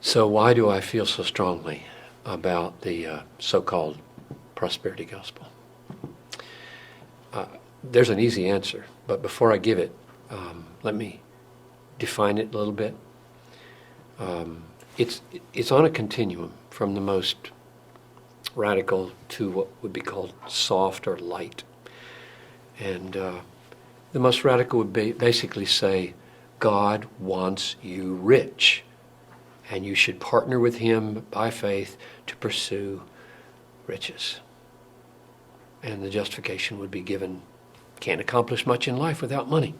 So why do I feel so strongly about the so-called prosperity gospel? There's an easy answer, but before I give it, let me define it a little bit. It's on a continuum from the most radical to what would be called soft or light. And the most radical would basically say, God wants you rich, and you should partner with him by faith to pursue riches. And the justification would be given, can't accomplish much in life without money.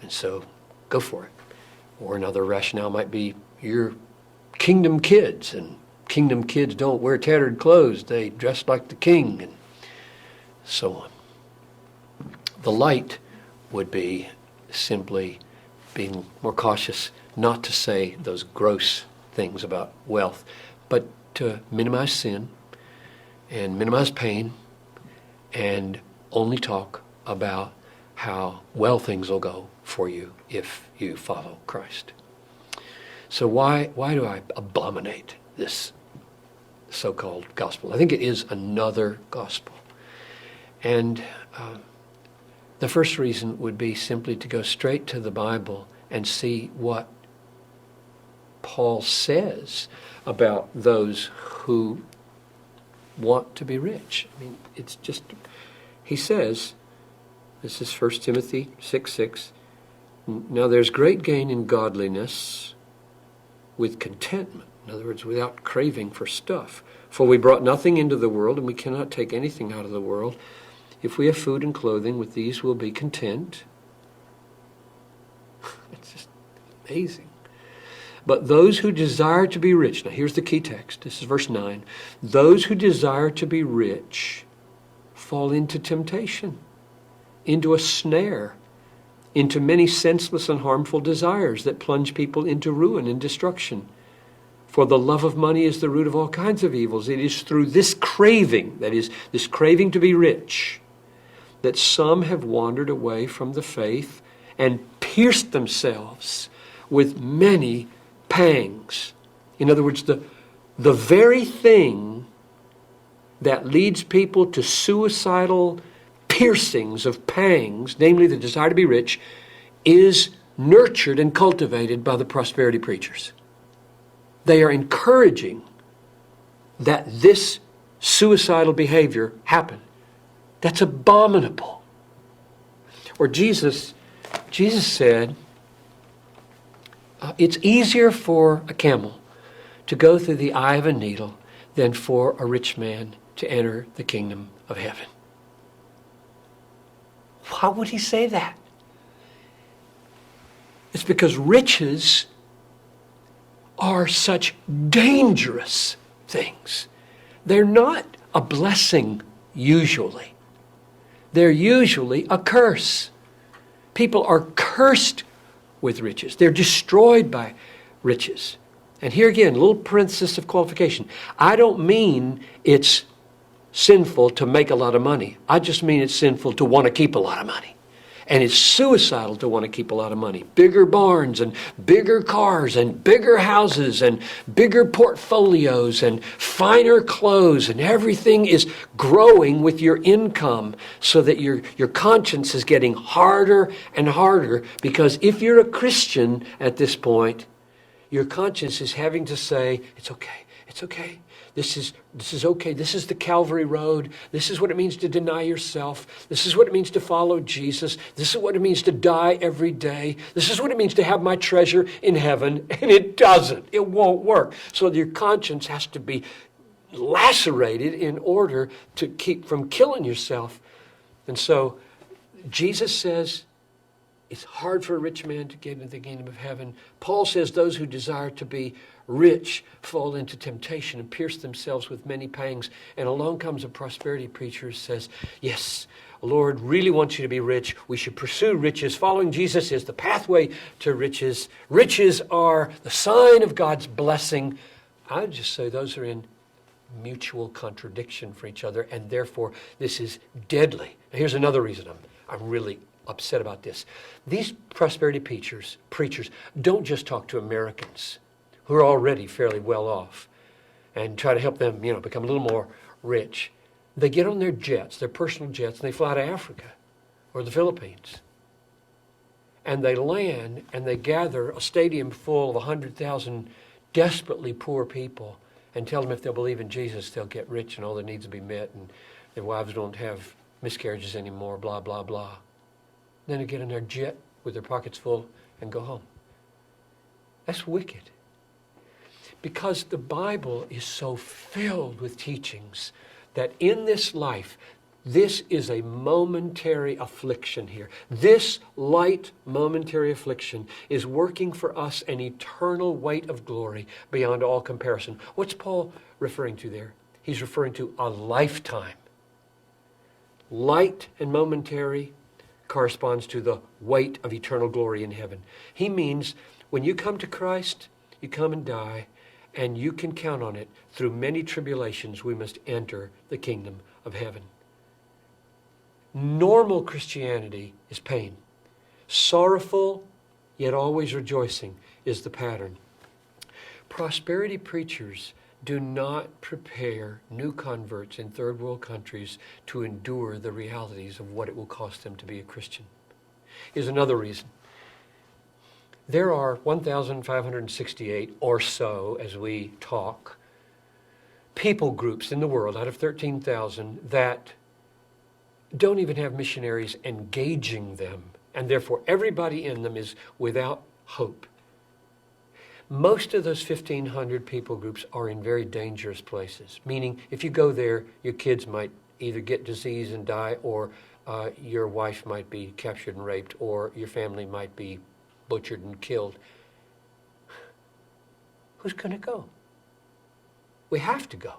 And so go for it. Or another rationale might be, you're kingdom kids, and kingdom kids don't wear tattered clothes. They dress like the king, and so on. The light would be simply being more cautious not to say those gross things about wealth, but to minimize sin and minimize pain and only talk about how well things will go for you if you follow Christ. So why do I abominate this so-called gospel? I think it is another gospel. And the first reason would be simply to go straight to the Bible and see what Paul says about those who want to be rich. I mean, it's just, he says, this is 1 Timothy 6:6, now there's great gain in godliness with contentment. In other words, without craving for stuff. For we brought nothing into the world, and we cannot take anything out of the world. If we have food and clothing, with these we'll be content. It's just amazing. But those who desire to be rich, now here's the key text, this is verse 9. Those who desire to be rich fall into temptation, into a snare, into many senseless and harmful desires that plunge people into ruin and destruction. For the love of money is the root of all kinds of evils. It is through this craving, that is, this craving to be rich, that some have wandered away from the faith and pierced themselves with many pangs. In other words, the very thing that leads people to suicidal piercings of pangs, namely the desire to be rich, is nurtured and cultivated by the prosperity preachers. They are encouraging that this suicidal behavior happen. That's abominable. Or Jesus said, it's easier for a camel to go through the eye of a needle than for a rich man to enter the kingdom of heaven. Why would he say that? It's because riches are such dangerous things. They're not a blessing usually. They're usually a curse. People are cursed with riches. They're destroyed by riches. And here again, a little parenthesis of qualification. I don't mean it's sinful to make a lot of money. I just mean it's sinful to want to keep a lot of money. And it's suicidal to want to keep a lot of money. Bigger barns and bigger cars and bigger houses and bigger portfolios and finer clothes, and everything is growing with your income so that your conscience is getting harder and harder, because if you're a Christian at this point, your conscience is having to say, it's okay, it's okay. This is okay. This is the Calvary Road. This is what it means to deny yourself. This is what it means to follow Jesus. This is what it means to die every day. This is what it means to have my treasure in heaven. And it doesn't. It won't work. So your conscience has to be lacerated in order to keep from killing yourself. And so Jesus says it's hard for a rich man to get into the kingdom of heaven. Paul says those who desire to be rich fall into temptation and pierce themselves with many pangs. And along comes a prosperity preacher who says, yes, the Lord really wants you to be rich. We should pursue riches. Following Jesus is the pathway to riches. Riches are the sign of God's blessing. I would just say those are in mutual contradiction for each other, and therefore this is deadly. Now, here's another reason I'm really upset about this. These prosperity preachers don't just talk to Americans who are already fairly well off and try to help them, become a little more rich. They get on their jets, their personal jets, and they fly to Africa or the Philippines. And they land and they gather a stadium full of 100,000 desperately poor people and tell them if they'll believe in Jesus, they'll get rich and all their needs will be met and their wives won't have miscarriages anymore, blah, blah, blah. Then they get in their jet with their pockets full and go home. That's wicked. Because the Bible is so filled with teachings that in this life, this is a momentary affliction here. This light momentary affliction is working for us an eternal weight of glory beyond all comparison. What's Paul referring to there? He's referring to a lifetime. Light and momentary corresponds to the weight of eternal glory in heaven. He means when you come to Christ, you come and die, and you can count on it. Through many tribulations, we must enter the kingdom of heaven. Normal Christianity is pain. Sorrowful, yet always rejoicing, is the pattern. Prosperity preachers do not prepare new converts in third world countries to endure the realities of what it will cost them to be a Christian. Here's another reason. There are 1,568 or so, as we talk, people groups in the world out of 13,000 that don't even have missionaries engaging them, and therefore everybody in them is without hope. Most of those 1,500 people groups are in very dangerous places, meaning if you go there, your kids might either get disease and die, or your wife might be captured and raped, or your family might be butchered and killed. Who's going to go? We have to go.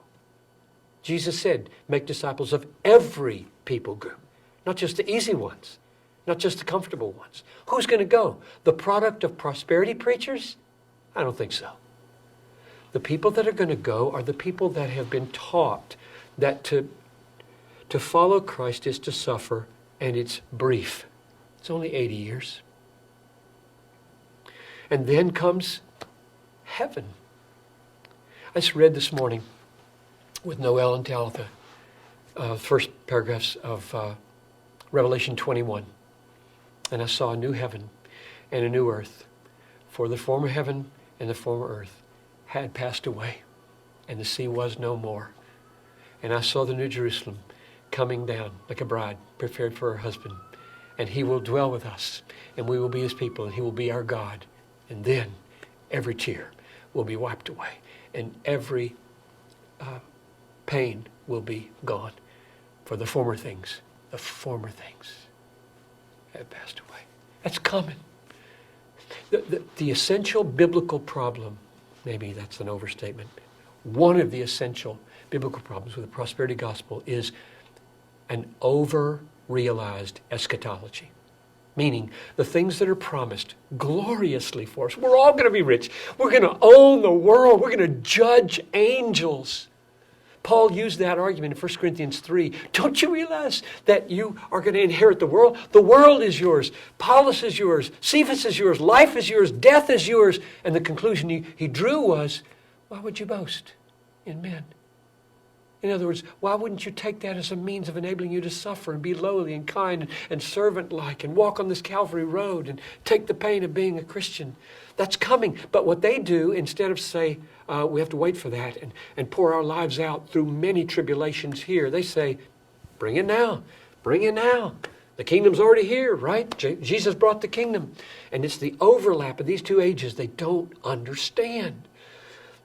Jesus said, make disciples of every people group, not just the easy ones, not just the comfortable ones. Who's going to go? The product of prosperity preachers? I don't think so. The people that are going to go are the people that have been taught that to follow Christ is to suffer, and it's brief. It's only 80 years. And then comes heaven. I just read this morning with Noel and Talitha, first paragraphs of Revelation 21. And I saw a new heaven and a new earth. For the former heaven and the former earth had passed away, and the sea was no more. And I saw the new Jerusalem coming down like a bride prepared for her husband. And he will dwell with us, and we will be his people, and he will be our God. And then every tear will be wiped away, and every pain will be gone. For the former things have passed away. That's coming. The essential biblical problem, maybe that's an overstatement, one of the essential biblical problems with the prosperity gospel is an over-realized eschatology. Meaning the things that are promised gloriously for us. We're all going to be rich. We're going to own the world. We're going to judge angels. Paul used that argument in 1 Corinthians 3. Don't you realize that you are going to inherit the world? The world is yours. Paulus is yours. Cephas is yours. Life is yours. Death is yours. And the conclusion he drew was, why would you boast in men? In other words, why wouldn't you take that as a means of enabling you to suffer and be lowly and kind and servant-like and walk on this Calvary road and take the pain of being a Christian? That's coming. But what they do, instead of say, we have to wait for that and pour our lives out through many tribulations here, they say, bring it now. Bring it now. The kingdom's already here, right? Jesus brought the kingdom. And it's the overlap of these two ages they don't understand.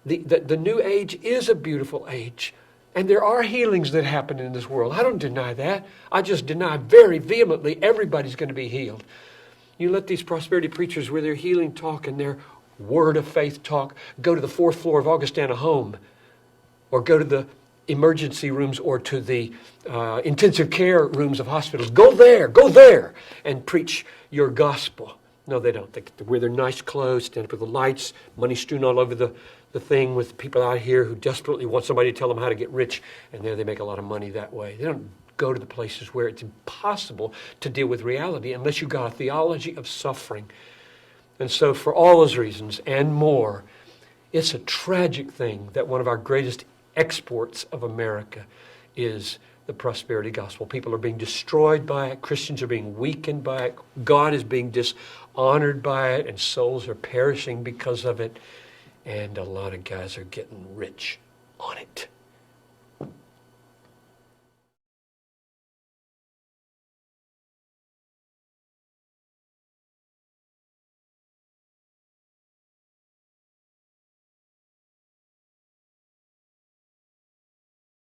The new age is a beautiful age. And there are healings that happen in this world. I don't deny that. I just deny very vehemently everybody's going to be healed. You let these prosperity preachers with their healing talk and their word of faith talk go to the 4th floor of Augustana Home, or go to the emergency rooms or to the intensive care rooms of hospitals. Go there and preach your gospel. No, they don't. They wear their nice clothes, stand up with the lights, money strewn all over the thing, with people out here who desperately want somebody to tell them how to get rich, and there they make a lot of money that way. They don't go to the places where it's impossible to deal with reality unless you've got a theology of suffering. And so for all those reasons and more, It's a tragic thing that one of our greatest exports of America is the prosperity gospel. People are being destroyed by it. Christians are being weakened by it. God is being dishonored by it, and souls are perishing because of it. And a lot of guys are getting rich on it.